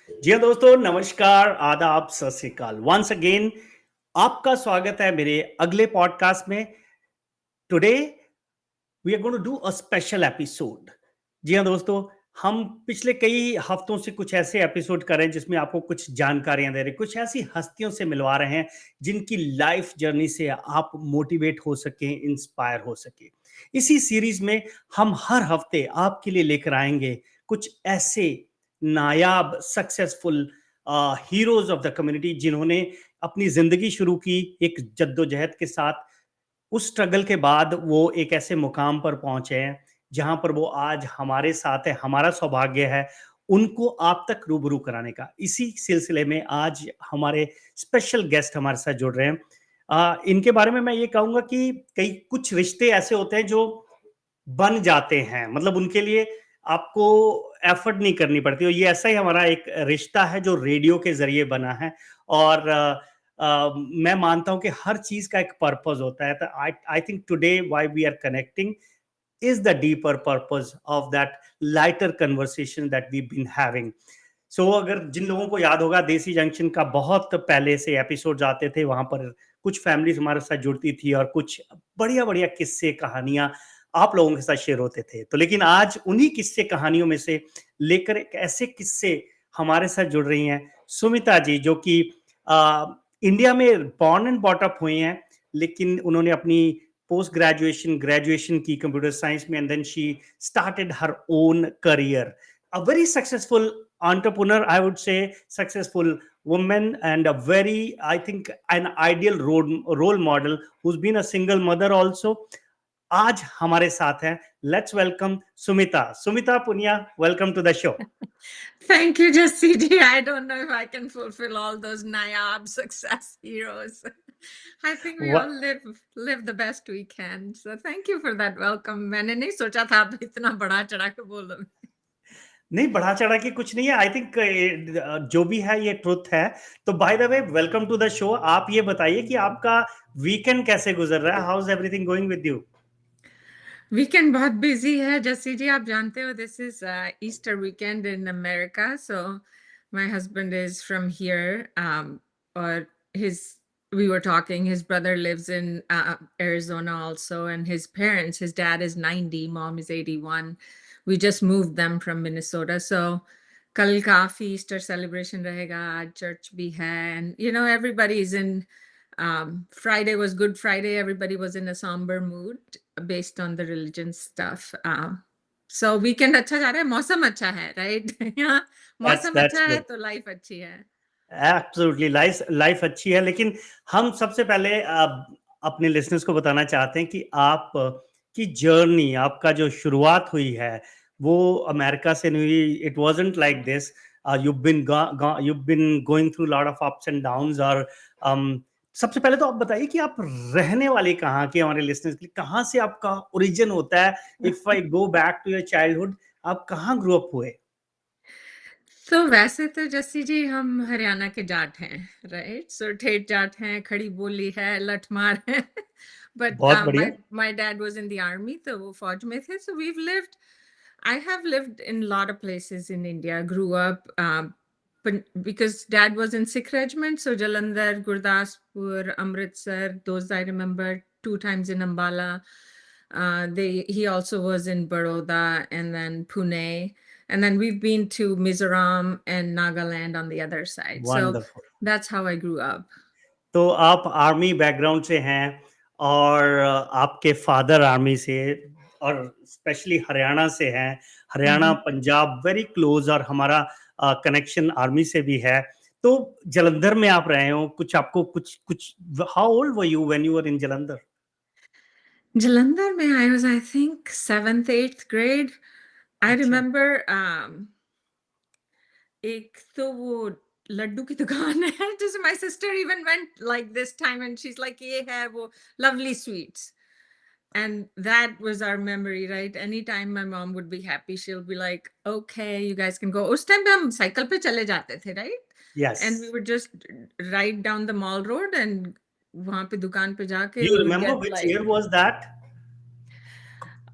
जी हाँ दोस्तों, नमस्कार, आदाब, सत श्री अकाल। वंस अगेन आपका स्वागत है मेरे अगले पॉडकास्ट में। Today we are going to do a special episode. जी हाँ दोस्तों, हम पिछले कई हफ्तों से कुछ ऐसे एपिसोड कर रहे हैं जिसमें आपको कुछ जानकारियां दे रहे हैं, कुछ ऐसी हस्तियों से मिलवा रहे हैं जिनकी लाइफ जर्नी से आप मोटिवेट हो सके, इंस्पायर हो सके। इसी सीरीज में हम हर हफ्ते आपके लिए लेकर आएंगे कुछ ऐसे नायाब successful heroes of the community जिन्होंने अपनी जिंदगी शुरू की एक जद्दोजहद के साथ। उस स्ट्रगल के बाद वो एक ऐसे मुकाम पर पहुंचे हैं जहां पर वो आज हमारे साथ है। हमारा सौभाग्य है उनको आप तक रूबरू कराने का। इसी सिलसिले में आज हमारे स्पेशल गेस्ट हमारे साथ जुड़ रहे हैं। इनके बारे में मैं ये कहूंगा कि कई कुछ रिश्ते ऐसे होते हैं जो बन जाते हैं, मतलब उनके लिए आपको एफर्ट नहीं करनी पड़ती। और ये ऐसा ही हमारा एक रिश्ता है जो रेडियो के जरिए बना है। और मैं मानता हूं कि हर चीज का एक पर्पस होता है। तो I think today why we are connecting is the deeper purpose of that lighter conversation that we've been having. So अगर जिन लोगों को याद होगा, देसी जंक्शन का बहुत पहले से एपिसोड आते थे, वहां पर कुछ फैमिलीज हमारे साथ जुड़ती थी और कुछ बढ़िया बढ़िया किस्से कहानियां आप लोगों के साथ शेयर होते थे। तो लेकिन आज उन्हीं किस्से कहानियों में से लेकर एक ऐसे किस्से हमारे साथ जुड़ रही हैं सुमिता जी, जो कि इंडिया में बॉर्न एंड बॉट अप हुई हैं, लेकिन उन्होंने अपनी पोस्ट ग्रेजुएशन की कंप्यूटर साइंस में, and then she started her own career. A very successful entrepreneur, I would say, successful woman, and a very, I think, an ideal role model who's been a single mother also. आज हमारे साथ हैं। Let's welcome Sumita Punia. Welcome to the show. Thank you, Jesse G. I don't know if I can fulfill all those Nayab success heroes. I think we all live the best we can. So thank you for that welcome. मैंने नहीं सोचा था आप इतना बड़ा चढ़ा के बोलोगे। नहीं, बढ़ा चढ़ा के कुछ नहीं है। आई थिंक जो भी है ये ट्रुथ है। तो by the way, welcome to the show. आप ये बताइए कि आपका वीकेंड कैसे गुजर रहा है? How is everything going with you? Weekend बहुत बिजी है जस्सी जी, आप जानते हो this is Easter weekend in America, so my husband is from here और his we were talking, his brother lives in Arizona also, and his parents, his dad is 90, mom is 81. We just moved them from Minnesota, so कल काफी Easter celebration रहेगा, आज church भी है, and you know everybody is in Friday was Good Friday. Everybody was in a somber mood based on the religion stuff. So weekend अच्छा जा रहा है, मौसम अच्छा है, right? यहाँ मौसम दैट्स अच्छा है गुड। तो लाइफ अच्छी है। एब्सोल्युटली, लाइफ लाइफ अच्छी है। लेकिन हम सबसे पहले अपने लिसनर्स को बताना चाहते हैं कि आप की जर्नी, आपका जो शुरुआत हुई है वो अमेरिका से नहीं हुई। It wasn't like this. You been going through lot of ups and downs. और सबसे पहले तो आप बताइए कि आप रहने वाले कहाँ के? हमारे लिसनर्स के लिए कहाँ से आपका ओरिजिन होता है? If I go back to your childhood, आप कहाँ ग्रो अप हुए? तो वैसे तो जस्सी जी हम हरियाणा के जाट हैं, राइट? सो ठेठ जाट हैं, खड़ी बोली है, लठमार है। बट बहुत बढ़िया। My dad was in the army, तो वो फौज में थे। सो I have lived in a lot of places in India. Grew up, but because dad was in Sikh regiment, so Jalandhar, Gurdaspur, Amritsar, those I remember. 2 times in Ambala. He also was in Baroda and then Pune. And then we've been to Mizoram and Nagaland on the other side. So wonderful. that's how I grew up. तो आप army background से हैं और आपके father army से, और specially Haryana से हैं। Haryana Mhm. Punjab very close, और हमारा कनेक्शन आर्मी से भी है। तो जलंधर में आप रहे हो, कुछ आपको कुछ कुछ how old were you when you were in Jalandhar? Jalandhar, mein, I was, I think, 7th, 8th grade. I अच्छा। remember एक तो वो लड्डू की दुकान है जैसे my sister even went like this time and she's like ये है वो lovely sweets, and that was our memory, right? Anytime my mom would be happy, she'll be like, okay, you guys can go. उस time पे हम cycle पे चले जाते थे, right? Yes. And we would just ride down the mall road and वहां पे दुकान पे जाके you we would remember get which like year was that?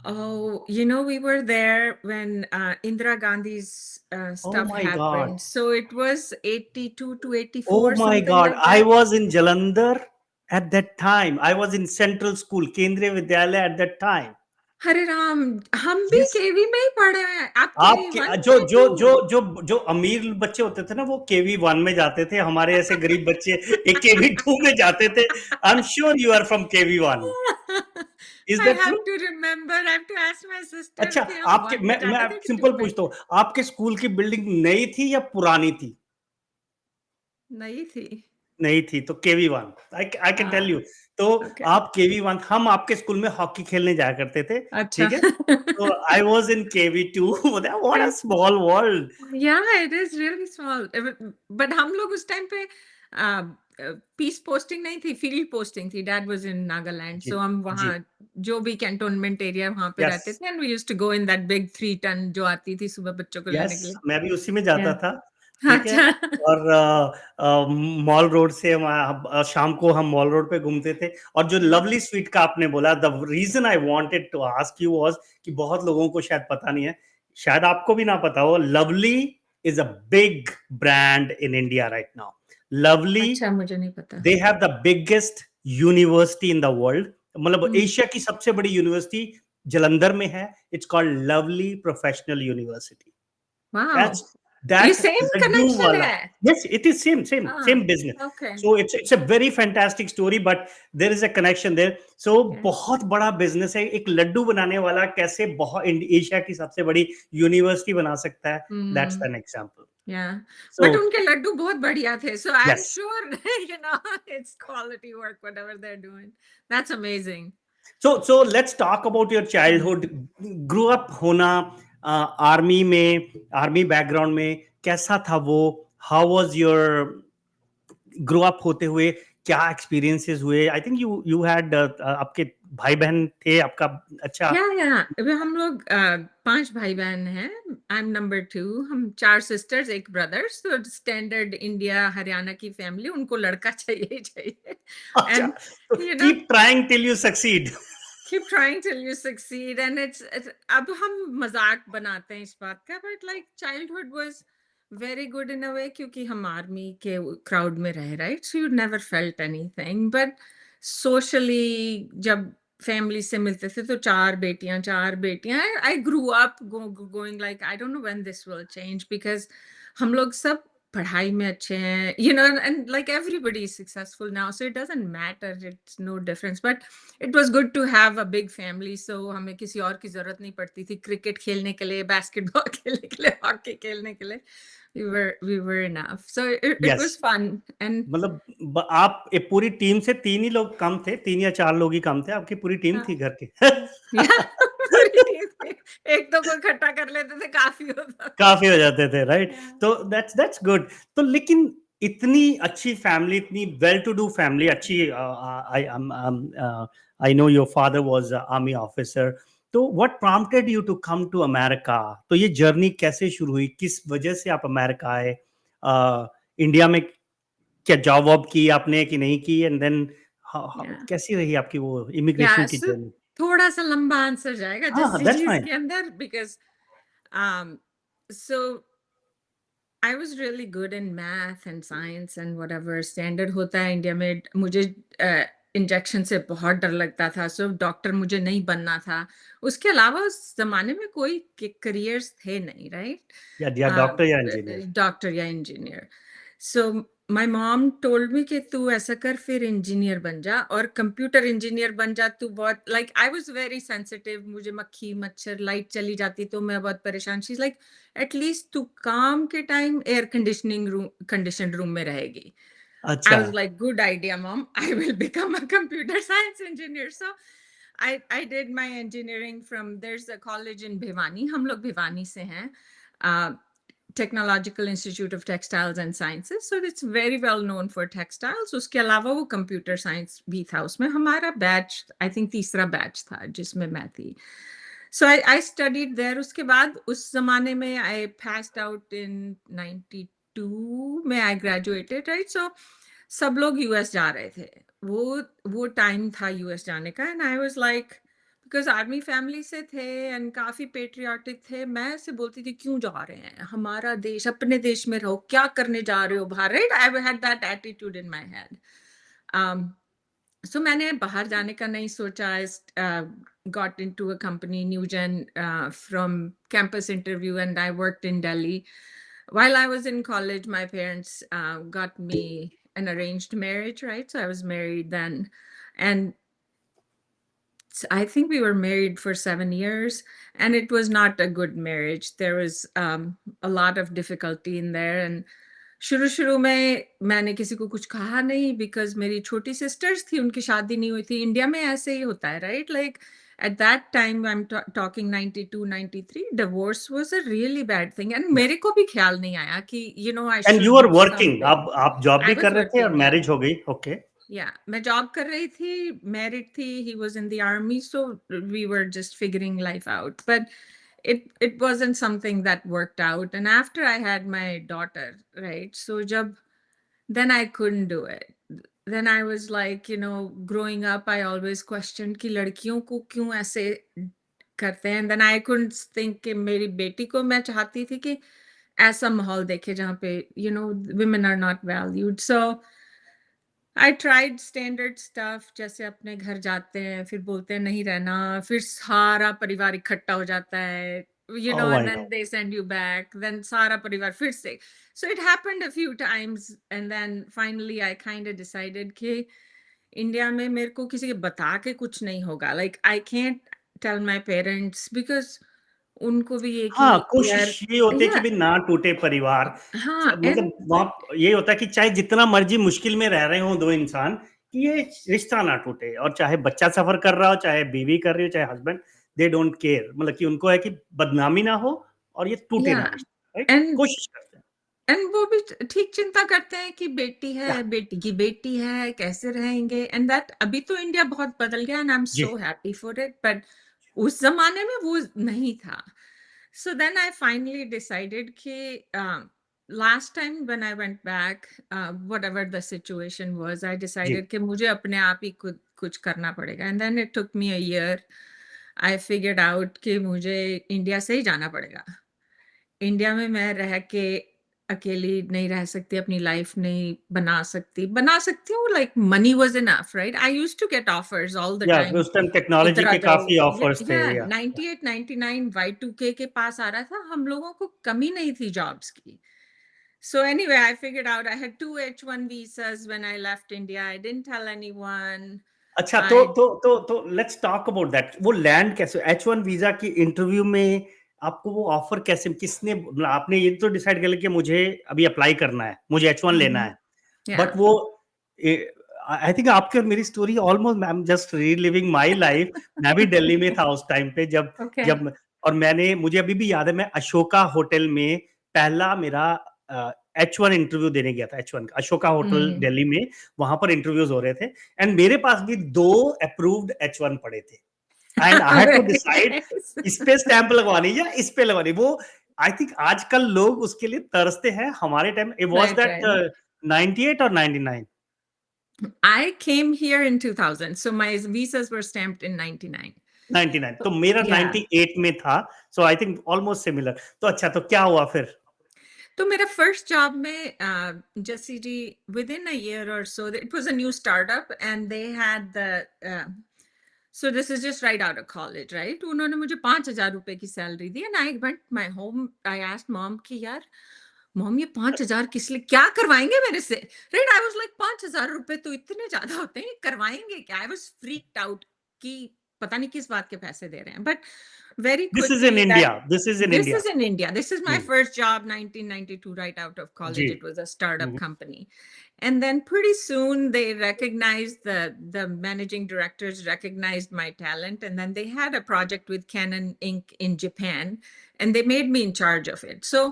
Oh, we were there when Indira Gandhi's Oh stuff my God. happened. So it was 82 to Oh 84, my something God. like I that. was in Jalandhar at that time. I was in Central School, Kendriya Vidyalaya at that time. हरे राम, हम भी Yes. केवी में ही पढ़े हैं। आप केवी आपके 1 जो में जो 2? जो जो जो अमीर बच्चे होते थे ना, वो केवी 1 में जाते थे। हमारे ऐसे गरीब बच्चे एक केवी 2 में जाते थे। I am sure you are from KV 1। Is I that true? have to remember. I have to ask my sister अच्छा, कि हम आपके 1 में मैं जाते थे कि 2 सिंपल में? पूछता हूँ, आपके स्कूल की बिल्डिंग नई थी या पुरानी थी? नहीं थी। नहीं थी, तो केवी 1। आई आई कैन टेल यू। हाँ, तो ओके। आप केवी 1, हम आपके स्कूल में हॉकी खेलने जाया करते थे, अच्छा। ठीक है? तो I was in KV 2। What a small world. Yeah, it is really small. But हम लोग उस टाइम पे पीस पोस्टिंग नहीं थी, फील्ड पोस्टिंग थी। डैड वाज इन नागालैंड, जी, सो हम जी। वहाँ जो भी कैंटोनमेंट एरिया वहाँ पे यस, रहते थे, and we used to go in that big 3 ton जो आती थी सुबह बच्चों को लेने यस, के लिए। मैं भी उसी में जाता Yeah. था, ठीक है? अच्छा। और मॉल रोड से शाम को हम मॉल रोड पे घूमते थे। और जो Yeah. लवली स्वीट का आपने बोला, the reason I wanted to ask you was कि बहुत लोगों को शायद पता नहीं है, शायद आपको भी ना पता हो, lovely is a big brand in India right now. Lovely, अच्छा, मुझे नहीं पता। They have the biggest university in the world, मतलब हम्म। एशिया की सबसे बड़ी यूनिवर्सिटी जलंधर में है। It's called lovely professional university. Wow, That's ये that same laddu connection wala. है। Yes, it is same हाँ, business. Okay. So it's a very fantastic story, but there is a connection there. So Yeah. बहुत बड़ा business है। एक लड्डू बनाने वाला कैसे बहुत एशिया की सबसे बड़ी यूनिवर्सिटी बना सकता है। That's hmm. an example. Yeah, So but उनके लड्डू बहुत बढ़िया थे, so I'm yes. sure it's quality work whatever they're doing. That's amazing. So let's talk about your childhood. Grew up होना आर्मी में, आर्मी बैकग्राउंड में कैसा था वो? How was your grow up होते हुए क्या एक्सपीरियंसेस हुए? आई थिंक यू हैड आपके भाई बहन थे आपका? अच्छा। Yeah. अभी हम लोग 5 भाई बहन हैं। I am number 2। हम 4 सिस्टर्स, 1 ब्रदर। तो स्टैंडर्ड इंडिया हरियाणा की फैमिली, उनको लड़का चाहिए ही चाहिए। अच्छा, एंड तो you know keep trying till you succeed. keep trying till you succeed, and it's अब हम मजाक बनाते हैं इस बात का, but like childhood was very good in a way क्योंकि हम आर्मी के क्राउड में रहे, right? So you never felt anything, but socially जब फैमिली से मिलते थे तो 4 बेटियां I grew up going like I don't know when this will change because हम लोग सब पढ़ाई में अच्छे हैं, and like everybody is successful now, so it doesn't matter, it's no difference, but it was good to have a big family, so हमें किसी और की जरूरत नहीं पड़ती थी क्रिकेट खेलने के लिए, बास्केटबॉल खेलने के लिए, हॉकी खेलने के लिए। We were enough, so it yes. was fun, and मतलब आप पूरी टीम से 3 ही लोग कम थे, 3 या 4 लोग ही कम थे, आपकी पूरी टीम थी घर के। yeah, पूरी टीम थी। एक दो को इकट्ठा कर लेते थे, काफी होता था। काफी हो जाते थे, राइट? Yeah. तो दैट्स गुड। तो लेकिन इतनी अच्छी फैमिली, इतनी वेल टू डू फैमिली, अच्छी, I know your father was army officer. तो what prompted you to come to America? तो ये जर्नी कैसे शुरू हुई? किस वजह से आप अमेरिका आए? इंडिया में क्या जॉब वॉब की आपने कि नहीं की? And then Yeah. कैसी रही आपकी वो इमिग्रेशन Yeah, की so जर्नी? थोड़ा सा लंबा आंसर जाएगा हाँ, जस्सी दैट्स जी फाइन। इसके अंदर, because um so I was really good in math and science and whatever standard होता है इंडिया में। मुझे इंजेक्शन से बहुत डर लगता था, सो डॉक्टर मुझे नहीं बनना था। उसके अलावा उस जमाने में कोई करियर्स थे नहीं, राइट? या डॉक्टर या इंजीनियर? डॉक्टर या engineer. So my mom told me कि तू ऐसा कर, फिर इंजीनियर बन जा और कंप्यूटर इंजीनियर बन जा। तू बहुत like I was very sensitive, मुझे मक्खी मच्छर लाइट चली जाती तो मैं बहुत परेशान। शी इज लाइक एटलीस्ट तू काम के time air conditioning room condition room में रहेगी। I अच्छा। was like, good idea, mom. I will become a computer science engineer. So I did my engineering from, there's a college in Bhiwani. हम लोग भिवानी से हैं. Uh, Technological Institute of Textiles and Sciences. So it's very well known for textiles. उसके अलावा वो computer science भी था उसमें। हमारा batch, I think तीसरा batch था जिसमें मैं थी. So I studied there. उसके बाद उस जमाने में I passed out in 92 में I graduated, right? So सब लोग यूएस जा रहे थे। वो टाइम था यूएस जाने का, and I was like, because army family से थे एंड काफ़ी पैट्रियोटिक थे। मैं ऐसे बोलती थी क्यों जा रहे हैं? हमारा देश, अपने देश में रहो, क्या करने जा रहे हो बाहर? Right? I had that attitude in my head. um so मैंने बाहर जाने का नहीं सोचा। Got into a company, Newgen, from campus interview, and I worked in Delhi. While I was in college, my parents got me an arranged marriage, right? So I was married then, and I think we were married for 7 years, and it was not a good marriage. There was a lot of difficulty in there, and शुरू-शुरू में मैंने किसी को कुछ कहा नहीं because मेरी छोटी सिस्टर्स थी, उनकी शादी नहीं हुई थी। इंडिया में ऐसे ही होता है, right? Like at that time I am talking 92, 93, divorce was a really bad thing and मेरे को भी ख्याल नहीं आया कि I and should you are do working, something. आप जॉब आई भी कर वाज़ रहे थे और वर्किंग, या। मैरिज हो गई, ओके। Yeah, मैं जॉब कर रही थी, मैरिड थी, he was in the army, so we were just figuring life out. But it wasn't something that worked out. And after I had my daughter, right? So jab then I couldn't do it. Then I was like, growing up, I always questioned कि लड़कियों को क्यों ऐसे करते हैं। And then I couldn't think कि मेरी बेटी को मैं चाहती थी कि ऐसा माहौल देखे जहाँ पे, women are not valued. So I tried standard stuff, जैसे अपने घर जाते हैं फिर बोलते हैं नहीं रहना, फिर सारा परिवार इकट्ठा हो जाता है, oh and my then God. They send you back, then सारा परिवार फिर से। So it happened a few times and then finally I kind of decided कि इंडिया में मेरे को किसी के बता के कुछ नहीं होगा। Like I can't tell my parents because उनको भी ये कि हाँ, यार, कोशिश ये होती है कि या, भी ना टूटे परिवार। हाँ, मतलब एंड वहाँ ये होता है कि चाहे जितना मर्जी मुश्किल में रह रहे हों दो इंसान, कि ये रिश्ता ना टूटे, और चाहे बच्चा सफर कर रहा हो, चाहे बीवी कर रही हो, चाहे हस्बैंड, दे डोंट केयर। मतलब कि उनको है कि बदनामी ना हो और ये टूटे या ना रिश्ता, राइट? एंड कोशिश करते हैं। एंड वो भी ठीक चिंता करते हैं कि बेटी या, है, बेटी की बेटी है, कैसे रहेंगे। एंड दैट अभी तो इंडिया बहुत बदल गया एंड आई एम जी, so happy for it, but उस जमाने में वो नहीं था। So then I finally decided कि last time when I went back, whatever the situation was, I जी। डिसाइडेड कि मुझे अपने आप ही खुद कुछ करना पड़ेगा। And then it took me a year. I figured out कि मुझे इंडिया से ही जाना पड़ेगा। इंडिया में मैं रह के अकेली नहीं रह सकती, अपनी लाइफ नहीं बना सकती हूँ, like money was enough, right? I used to get offers all the yeah, time, उस टाइम टेक्नोलॉजी इधर आ के जाओ। काफ़ी या ऑफर्स थे, या या। 98, 99 Y2K के पास आ रहा था, हम लोगों को कमी नहीं थी जॉब्स की। So anyway, I figured out I had 2 H1 visas when I left India. I didn't tell anyone. अच्छा, तो I तो तो तो लेट्स टॉक अबाउट दैट। वो लैंड कैसे, H1 वीज़ा की इंटरव्यू में आपको वो ऑफर कैसे, किसने, मतलब आपने ये तो डिसाइड कर लिया कि मुझे अभी अप्लाई करना है, मुझे H1 लेना Mhm. है। But Yeah. वो आई थिंक आपकी और मेरी story almost, I am just reliving my life. मैं भी दिल्ली में था उस टाइम पे, जब Okay. जब और मुझे अभी भी याद है, मैं अशोका होटल में पहला मेरा H1 इंटरव्यू देने गया था। H1 का अशोका होटल Mhm. दिल्ली में, वहां पर इंटरव्यूज हो रहे थे, एंड मेरे पास भी 2 अप्रूव्ड H1 पड़े थे, and I had to Very decide nice. इस पे स्टैंप लगवानी या इस पे लगवानी। वो आई थिंक आजकल लोग उसके लिए तरसते हैं, हमारे time it was Right, that right. 98 और 99। I came here in 2000, so my visas were stamped in 99. 99 So, तो मेरा yeah. 98 में था, सो आई थिंक ऑलमोस्ट सिमिलर। तो अच्छा, तो क्या हुआ फिर? तो मेरा फर्स्ट जॉब में, जस्सी जी, within a year or so, it was a new startup and they had so this is just right out of college, right? उन्होंने मुझे 5,000 रुपए की salary the and I went my home, I asked mom कि यार, mom ये 5,000 किस लिए, क्या करवाएंगे मेरे से? राइट, आई वाज लाइक 5,000 रुपए तो इतने ज्यादा होते हैं, करवाएंगे क्या? आई वाज फ्रीक्ड आउट कि पता नहीं किस बात के पैसे दे रहे हैं। But very this is in quickly India, that this is in this India. is in India. This is my first job, 1992, right out of जी। college. It was a startup hmm. company. And then pretty soon they recognized, the managing directors recognized my talent. And then they had a project with Canon Inc. in Japan, and they made me in charge of it. So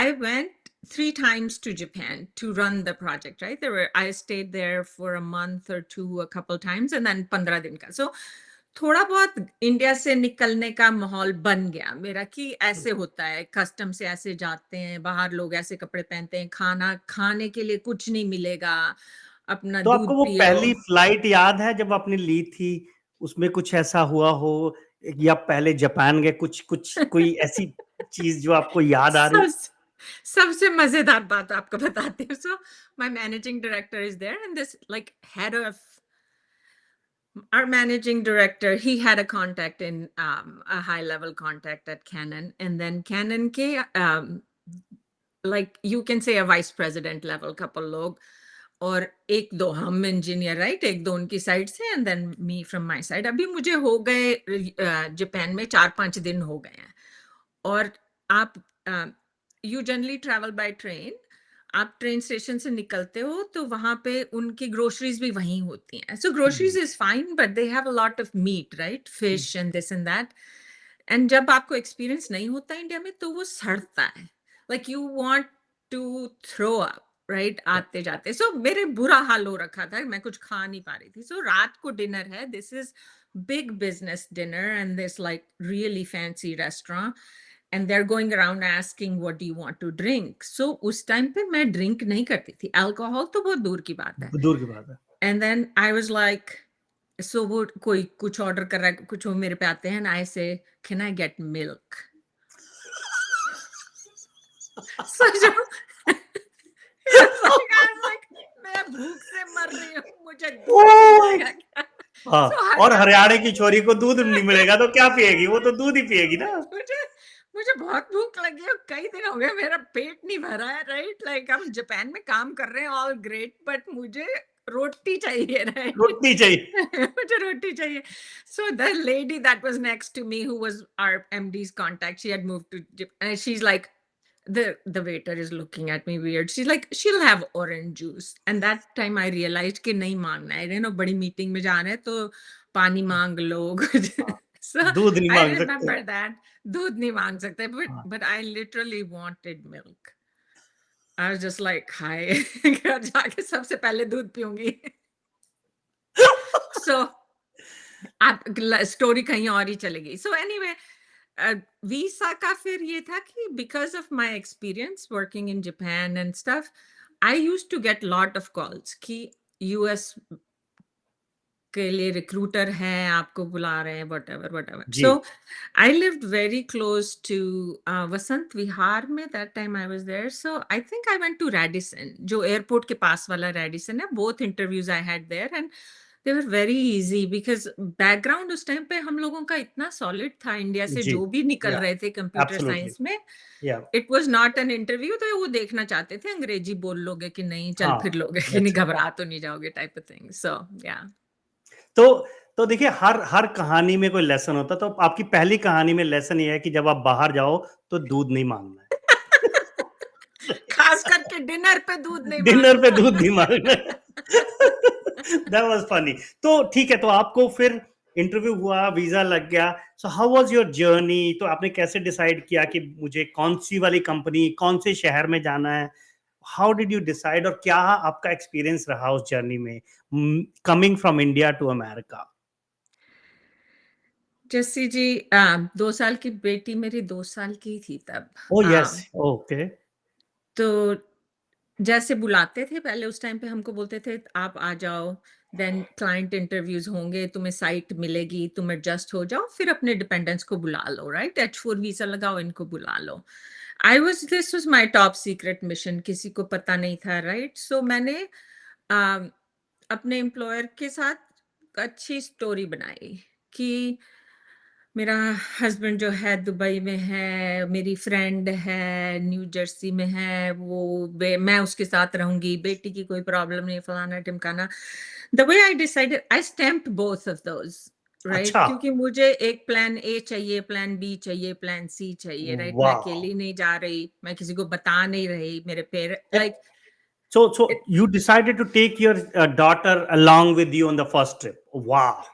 I went 3 times to Japan to run the project, right? I stayed there for a month or two, a couple times, and then 15 दिन का. So थोड़ा बहुत India से निकलने का माहौल बन गया मेरा कि ऐसे होता है, कस्टम से ऐसे जाते हैं, बाहर लोग ऐसे कपड़े पहनते हैं, खाना खाने के लिए कुछ नहीं मिलेगा, अपना तो आपको दूध वो पियो। पहली फ्लाइट याद है जब आपने ली थी? उसमें कुछ ऐसा हुआ हो, या पहले जापान गए, कुछ कुछ कोई ऐसी चीज जो आपको याद आ रही? सबसे मजेदार बात आपको बताती हूँ. So my managing director is there, and this like head of our managing director, he had a contact in a high level contact at Canon, and then Canon ke like you can say a vice president level couple log, और एक दो हम engineer, right, एक दो उनकी side से, and than me from my side. अभी मुझे हो गए जापान में 4-5 दिन हो गए हैं. और आप you generally travel by train. आप ट्रेन स्टेशन से निकलते हो तो वहां पे उनकी ग्रोसरीज भी वहीं होती हैं. So groceries is fine, but they have a lot of meat, right, fish and this and that. And जब आपको एक्सपीरियंस नहीं होता इंडिया में तो वो सड़ता है, like you want to throw up, right, आते जाते. सो मेरे बुरा हाल हो रखा था, मैं कुछ खा नहीं पा रही थी. सो रात को डिनर है, this is big business dinner and this like really fancy restaurant, and they're going around asking what do you want to drink. So उस टाइम पे मैं ड्रिंक नहीं करती थी, अल्कोहल तो बहुत दूर की बात है. दूर की बात है. And then I was like, so वो कोई कुछ ऑर्डर कर रहा है, कुछ वो मेरे पे आते हैं, and I say, can I get milk? So जो it's like, I was like, मैं भूख से मर रही हूँ, मुझे दूध मिलेगा क्या? हाँ, So और हरियाणा की छोरी को दूध नहीं मिलेगा तो क्या पिएगी? वो तो दूध ही पिएगी ना. मुझे बहुत भूख लगी है, कई दिन हो गए मेरा पेट नहीं भरा है, राइट. लाइक हम जापान में काम कर रहे हैं, ऑल ग्रेट, बट मुझे रोटी चाहिए, राइट. रोटी चाहिए. मुझे रोटी चाहिए. So the lady that was next to me, who was our MD's contact, she had moved to Japan, and she's like, the waiter is looking at me weird. She's like, she'll have orange juice. And that time I realized कि नहीं मांगना है, बड़ी meeting में जा रहे हैं तो पानी मांग लो कुछ. So दूध नहीं I मांग सकते. remember that. दूध नहीं मांग सकते, हाँ. but I literally wanted milk. I was just like, hi. घर जाके सबसे पहले दूध पीऊंगी. So आप स्टोरी कहीं और ही चलेगी. So anyway, वीसा का फिर ये था कि because of my experience working in Japan and stuff, I used to get lot of calls कि US के लिए रिक्रूटर हैं, आपको बुला रहे हैं, whatever. Ji. So I lived very close to Vasant Vihar में. That time I was there. So I think I went to Radisson, जो एयरपोर्ट के पास वाला Radisson है. Both interviews I had there, and they were very easy because background उस time पे हम लोगों का इतना solid था, इंडिया से जी. जो भी निकल Yeah. रहे थे कंप्यूटर Absolutely. साइंस में. Yeah. It was not an interview, तो वो देखना चाहते थे अंग्रेजी बोल लोगे कि नहीं, चल हाँ. फिर लोगे कि That's नहीं, it. घबरा तो नहीं जाओगे, type of thing. So yeah. तो देखिए, हर कहानी में कोई लेसन होता है. तो आपकी पहली कहानी में लेसन ये है कि जब आप बाहर जाओ तो दूध नहीं मांगना है. खास करके डिनर पे दूध नहीं डिनर पे मांगना. दूध नहीं मांगना है. That was funny. तो ठीक है, तो आपको फिर इंटरव्यू हुआ, वीजा लग गया. So how was your journey? तो आपने कैसे डिसाइड किया कि मुझे कौन सी वाली कंपनी, कौन से शहर में जाना है? हाउ डिड यू डिसाइड, और क्या आपका एक्सपीरियंस रहा उस जर्नी में, coming from India to America? Jassi ji, 2 साल की बेटी मेरी 2 साल की थी तब. Oh yes. ओके. तो जैसे बुलाते थे पहले, उस टाइम पे हमको बोलते थे आप आ जाओ, देन क्लाइंट इंटरव्यूज होंगे, तुम्हें साइट मिलेगी, तुम एडजस्ट हो जाओ, फिर अपने डिपेंडेंट्स को बुला लो, राइट, H4 वीजा लगाओ, इनको बुला लो. This was my top secret mission, किसी को पता नहीं था, राइट. सो मैंने अपने एम्प्लॉयर के साथ अच्छी स्टोरी बनाई कि मेरा हस्बैंड जो है दुबई में है, मेरी फ्रेंड है न्यू जर्सी में है, मैं उसके साथ रहूंगी, बेटी की कोई प्रॉब्लम नहीं, फलाना टिमकाना. The way I decided, I stamped both of those, right, अच्छा. क्योंकि मुझे एक प्लान ए चाहिए, प्लान बी चाहिए, प्लान सी चाहिए, राइट. मैं वाह. अकेली नहीं जा रही, मैं किसी को बता नहीं रही, मेरे parents like. So you decided to take your daughter along with you on the first trip. Wow.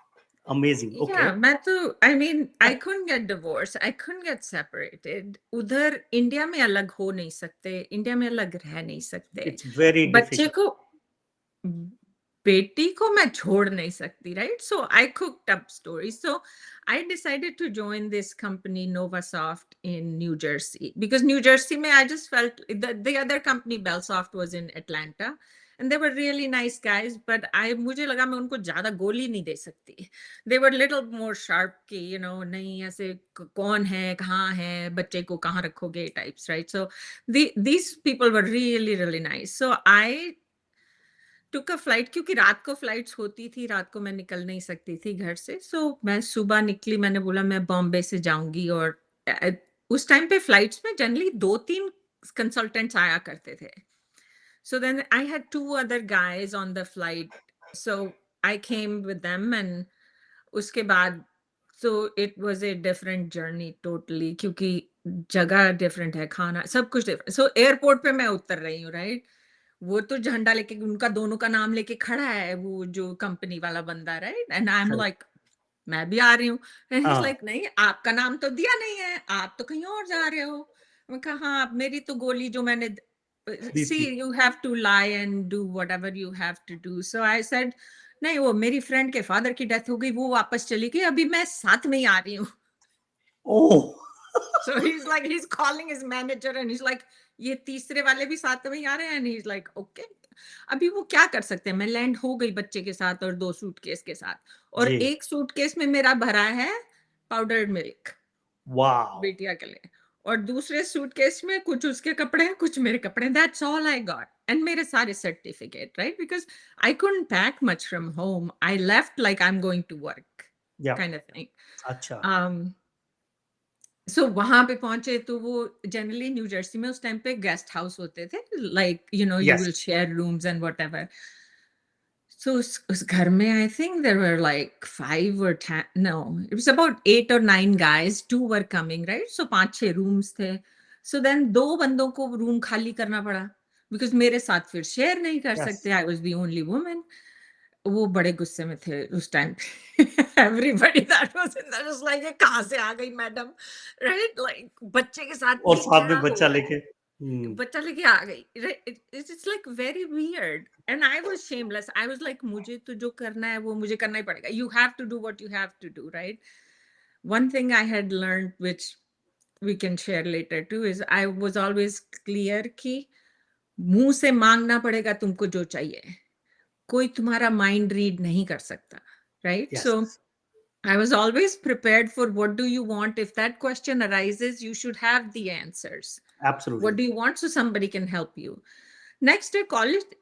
Amazing. Okay. Yeah, मैं तो I mean I couldn't get divorced, I couldn't get separated. उधर इंडिया में अलग हो नहीं सकते, India में अलग रह नहीं सकते. It's very बच्चे difficult. को, बेटी को मैं छोड़ नहीं सकती, right? So I cooked up stories. So I decided to join this company Novasoft in New Jersey because New Jersey में I just felt the other company Bellsoft was in Atlanta, and they were really nice guys, but I मुझे लगा मैं उनको ज़्यादा गोली नहीं दे सकती. They were little more sharp कि नहीं ऐसे कौन है, कहाँ है, बच्चे को कहाँ रखोगे types, right? So these people were really, really nice. So I took a flight क्योंकि रात को फ्लाइट्स होती थी, रात को मैं निकल नहीं सकती थी घर से. सो मैं सुबह निकली, मैंने बोला मैं बॉम्बे से जाऊंगी. और उस टाइम पे फ्लाइट्स में जनरली 2-3 कंसल्टेंट्स आया करते थे. So then I had 2 other guys on the flight. So I came with them, and उसके बाद so it was a different journey totally क्योंकि जगह डिफरेंट है, खाना सब कुछ डिफरेंट. सो एयरपोर्ट पे मैं उतर रही हूँ, राइट. वो तो झंडा लेके उनका दोनों का नाम लेके खड़ा है, वो जो कंपनी वाला बंदा, right. And I M Correct. Like मैं भी आ रही हूँ. एंड ही इज हाँ, लाइक नहीं, आपका नाम तो दिया नहीं है, आप तो कहीं और जा रहे हो. मैं कहा हाँ, अब मेरी तो गोली जो मैंने दी सी थी। You have to lie and do whatever you have to do. So I said नहीं, वो मेरी फ्रेंड के फादर की डेथ हो गई, वो वापस चली गई, अभी मैं साथ में ही आ रही हूँ. ओह! So he's like, he's calling his manager and he's like, ये तीसरे वाले भी साथ में ही आ रहे हैं. And he's like, okay. अभी वो क्या कर सकते हैं, मैं लैंड हो गई बच्चे के साथ और 2 सूटकेस के साथ. और जी, एक सूटकेस में मेरा भरा है पाउडर्ड मिल्क वॉव! बिटिया के लिए, और दूसरे सूटकेस में कुछ उसके कपड़े हैं, कुछ मेरे कपड़े हैं. That's all I got. And मेरे सारे certificate, right, because I couldn't pack much from home. I left like I am going to work या काइंड ऑफ थिंग. अच्छा, सो वहां पे पहुंचे तो वो जनरली न्यू जर्सी में उस टाइम पे गेस्ट हाउस होते थे, like you yes, will share rooms and whatever. So उस घर में I think there were like 5 or 10, no, it was about 8 or 9 guys, 2 were coming, right. So 5-6 rooms थे. So then 2 बंदों को room खाली करना पड़ा बिकॉज मेरे साथ फिर शेयर नहीं कर यस, सकते, I was the only woman. वो बड़े गुस्से में थे उस टाइम पे. Everybody that was in that was like ये कहाँ से आ गई मैडम, राइट. लाइक बच्चे के साथ और ये साथ क्या में बच्चा हुआ, लेके हुँ, बच्चा लेके आ गई. It's like very weird and I was shameless. I was like मुझे तो जो करना है वो मुझे करना ही पड़ेगा. You have to do what you have to do, right. One thing I had learned, which we can share later too, is I was always clear कि मुंह से मांगना पड़ेगा तुमको जो चाहिए. कोई तुम्हारा माइंड रीड नहीं कर सकता, right. Yes, so I was always prepared for what do you want. If that question arises, you should have the answers. What absolutely, do you want so somebody can help you. Next day, college,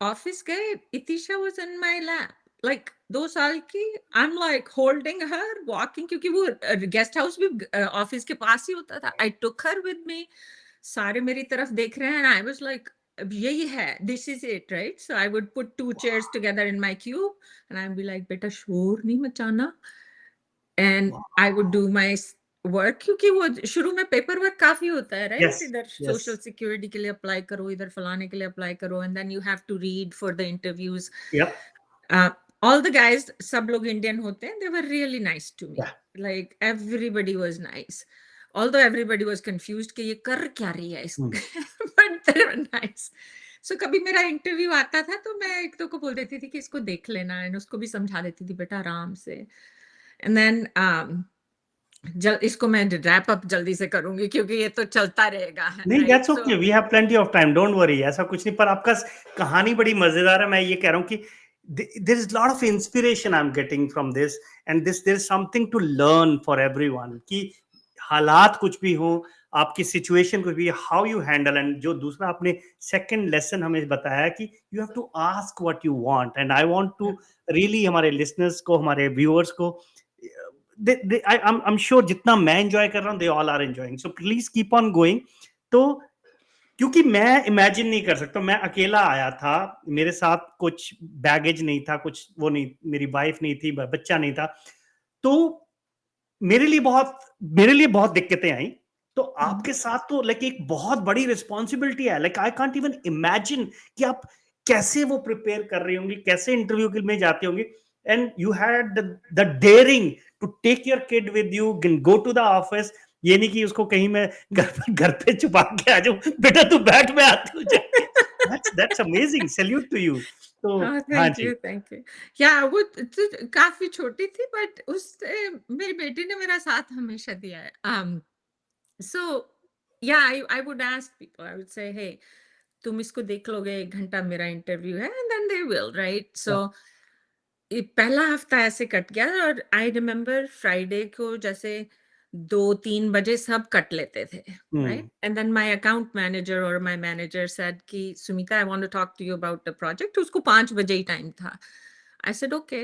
office गए, Itisha was in my lap. Like 2 साल की, I'm like holding her, walking, क्योंकि वो guest house भी office के पास ही होता था. I took her with me. सारे मेरी तरफ देख रहे हैं, and I was like, अब यही है, this is it, right? So I would put 2 chairs together in my cube, and I'd be like, बेटा शोर नहीं मचाना. And I would do my work, क्योंकि वो शुरू में पेपर वर्क काफी होता है, राइट. यस, इधर यस, सोशल सिक्योरिटी के लिए अप्लाई करो, इधर फलाने के लिए अप्लाई करो, and then you have to read for the interviews. Yup, all the guys, सब लोग इंडियन होते हैं, they were really nice to me. Yeah, like everybody was nice, although everybody was confused कि ये कर क्या रही है इस हुँ, बट दे वर नाइस. सो कभी मेरा इंटरव्यू आता था तो मैं एक दो को बोल देती थी कि इसको देख लेना, एंड उसको भी समझा देती थी बेटा आराम से. एंड देन इसको मैं रैप अप जल्दी से करूँगी क्योंकि ये तो चलता रहेगा, नहीं right? That's so okay, we have plenty of time, don't worry, ऐसा कुछ नहीं, पर आपका कहानी बड़ी मजेदार है. मैं ये कह रहा हूँ कि there is lot of inspiration I am getting from this, and this there is something to learn for everyone कि हालात कुछ भी हो, आपकी सिचुएशन कुछ भी, हाउ यू हैंडल. एंड जो दूसरा आपने सेकंड लेसन हमें बताया कि you have to ask what you want. And I want to really हमारे लिसनर्स को, हमारे व्यूअर्स को, I'm sure जितना मैं एंजॉय कर रहा हूँ, they all are enjoying, so please keep on going. तो क्योंकि मैं इमेजिन नहीं कर सकता, मैं अकेला आया था, मेरे साथ कुछ बैगेज नहीं था, कुछ वो नहीं, मेरी वाइफ नहीं थी, बच्चा नहीं था. तो मेरे लिए बहुत दिक्कतें आई. तो आपके साथ तो लाइक एक बहुत बड़ी रिस्पॉन्सिबिलिटी है. Like I can't even imagine कि आप कैसे वो प्रिपेयर कर रही होंगी, कैसे इंटरव्यू के में जाती होंगी. And you had the daring to take your kid with you, go to the office. ये नहीं कि उसको कहीं मैं घर पे छुपा के आ जाऊं, बेटा तू बैठ, में आती हूँ जाके. That's amazing, salute to you. तो हाँ थैंक जी, यू, थैंक यू. या वो तो काफी छोटी थी, बट उससे मेरी बेटी ने मेरा साथ हमेशा दिया है. So yeah I would ask people, I would say hey, तुम इसको देख लोगे, 1 घंटा मेरा इंटरव्यू है, and then they will, right? So ये पहला हफ्ता ऐसे कट गया, और आई रिमेम्बर फ्राइडे को जैसे 2-3 बजे सब कट लेते थे, right? And then my account manager और माय मैनेजर सेड कि Sumita, I want to talk to you about the project. उसको 5 बजे ही टाइम था। I said okay.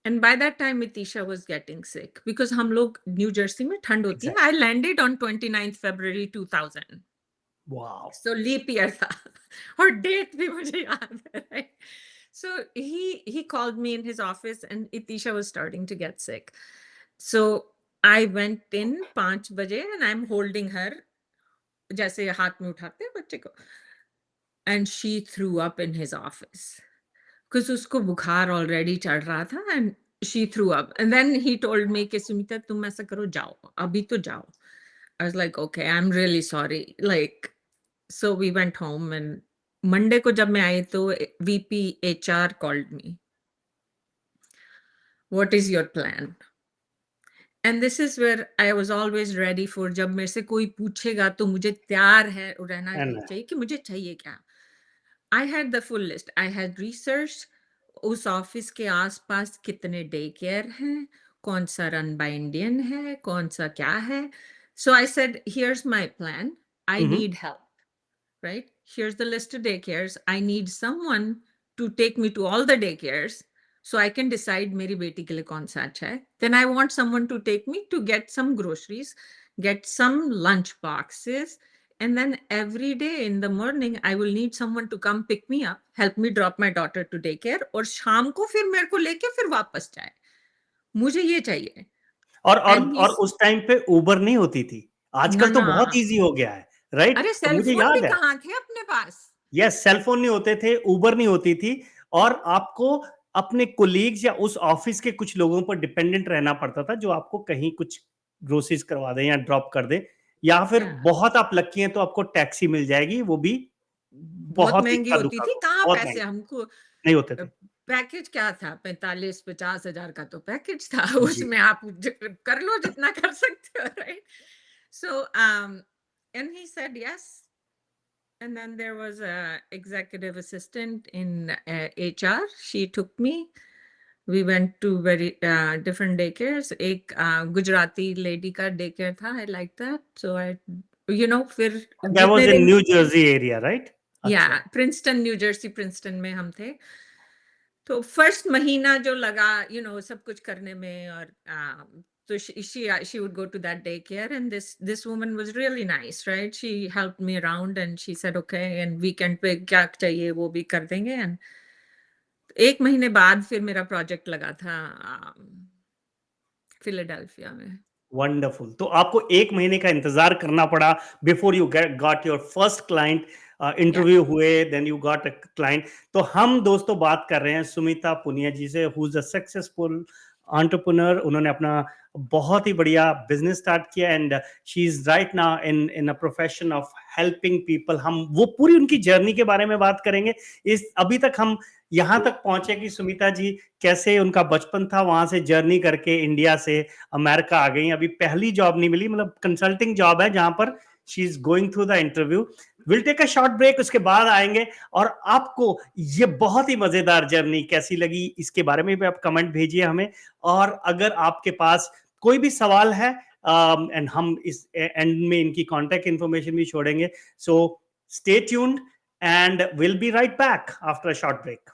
And by that time Itisha was getting sick, because हम लोग New Jersey में ठंड होती है। I landed on 29th February 2000, wow. So leap year था। और डेट भी मुझे याद है, राइट? So he called me in his office, and Itisha was starting to get sick. So I went in 5 बजे, and I'm holding her, जैसे हाथ में उठाते हैं बच्चे को, and she threw up in his office because उसको बुखार already चढ़ रहा था, and she threw up. And then he told me कि सुमिता, तुम ऐसा करो, जाओ, अभी तो जाओ. I was like, okay, I'm really sorry. Like, so we went home, and Monday को जब मैं आई तो VP HR called me. What is your plan? And this is where I was always ready for, जब मेरे से कोई पूछेगा तो मुझे तैयार है रहना चाहिए कि मुझे चाहिए क्या. I had the full list. I had researched उस ऑफिस के आसपास कितने डे केयर हैं, कौन सा रन बाय इंडियन है, कौन सा क्या है. So I said, here's my plan. I need help, right? Here's the list of daycares. I need someone to take me to all the daycares so I can decide मेरी बेटी के लिए कौन सा अच्छा है. Then I want someone to take me to get some groceries, get some lunch boxes, and then every day in the morning I will need someone to come pick me up, help me drop my daughter to daycare, और शाम को फिर मेरे को लेके फिर वापस जाए. मुझे ये चाहिए. और उस टाइम पे उबर नहीं होती थी. आजकल तो बहुत इजी हो गया है, राइट? अरे तो मुझे सेलफोन भी याद है, कहाँ थे अपने पास. यस, सेलफोन नहीं होते थे, उबर नहीं होती थी, और आपको अपने कोलीग्स या उस ऑफिस के कुछ लोगों पर डिपेंडेंट रहना पड़ता था जो आपको कहीं कुछ ग्रोसरीज करवा दें या ड्रॉप कर दें, या फिर बहुत आप लकी हैं तो आपको टैक्सी मिल जाएगी, वो भी बहुत बहुत महंगी इक्का होती दुक्का थी. को, कहाँ बहुत पैसे महंगी हमको. नहीं होते थे. पैकेज क्या था, 45-50 हजार का तो पैकेज था. जी. उसमें आप कर लो जितना कर सकते हो, right? So and he said yes. And then there was a executive assistant in HR. She took me. We went to very different daycares. एक Gujarati lady का daycare था. I like that. So I, फिर That was जितने in दिन, New Jersey area, right? अच्छा. Princeton, New Jersey, Princeton में हम थे. तो फर्स्ट महीना जो लगा, सब कुछ करने में, और so she would go to that daycare, and this woman was really nice, right? She helped me around, and she said okay, and weekend पे क्या चाहिए वो भी कर देंगे. And 1 महीने बाद फिर मेरा प्रोजेक्ट लगा था फिलाडेल्फिया में. वंडरफुल. तो आपको 1 महीने का इंतजार करना पड़ा before you got your first client. Yeah. Interview हुए, then you got a client. तो हम दोस्तों बात कर रहे हैं सुमिता पुनिया जी से, who is a successful entrepreneur. उन्होंने अपना बहुत ही बढ़िया बिजनेस स्टार्ट किया, and she is right now in a profession of helping people. हम वो पूरी उनकी जर्नी के बारे में बात करेंगे. इस अभी तक हम यहाँ तक पहुंचे कि सुमिता जी कैसे उनका बचपन था, वहां से जर्नी करके इंडिया से अमेरिका आ गई. अभी पहली जॉब नहीं मिली, मतलब कंसल्टिंग जॉब है जहां पर she is going through the interview. Will take a short break, उसके बाद आएंगे और आपको ये बहुत ही मजेदार जर्नी कैसी लगी इसके बारे में भी आप कमेंट भेजिए हमें. और अगर आपके पास कोई भी सवाल है, एंड हम इस एंड में इनकी कॉन्टेक्ट इंफॉर्मेशन भी छोड़ेंगे. So stay tuned, and we'll be right back after a short break.